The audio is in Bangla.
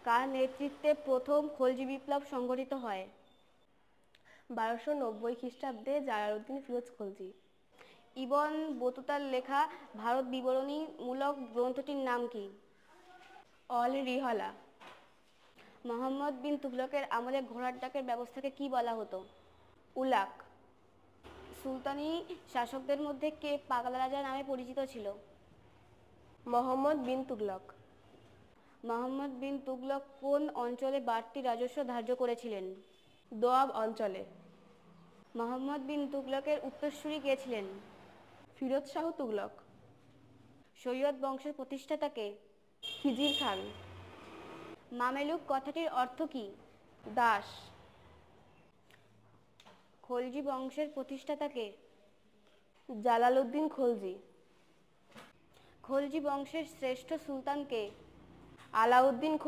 কার নেতৃত্বে প্রথম খলজি বিপ্লব সংঘটিত হয়? 1290 খ্রিস্টাব্দে জালালউদ্দিন ফিরোজ খলজি। ইবন বতুতার লেখা ভারত বিবরণী মূলক গ্রন্থটির নাম কি? অল রিহলা। মোহাম্মদ বিন তুগলকের আমলে ঘোড়ার ডাকের ব্যবস্থাকে কি বলা হতো? উলাক। সুলতানি শাসকদের মধ্যে কে পাগলা রাজা নামে পরিচিত ছিল? মোহাম্মদ বিন তুগলক। মোহাম্মদ বিন তুগলক কোন অঞ্চলে বাড়তি রাজস্ব ধার্য করেছিলেন? দোয়াব অঞ্চলে। মোহাম্মদ বিন তুগলকের উত্তরসূরি কে ছিলেন? ফিরোজ শাহ তুগলক। সৈয়দ বংশের প্রতিষ্ঠাতা কে? খিজির খান। মামেলুক কথাটির অর্থ কি? দাস। খলজি বংশের প্রতিষ্ঠাতা কে? জালালউদ্দিন খলজি। খলজি বংশের শ্রেষ্ঠ সুলতান কে? আলাউদ্দিন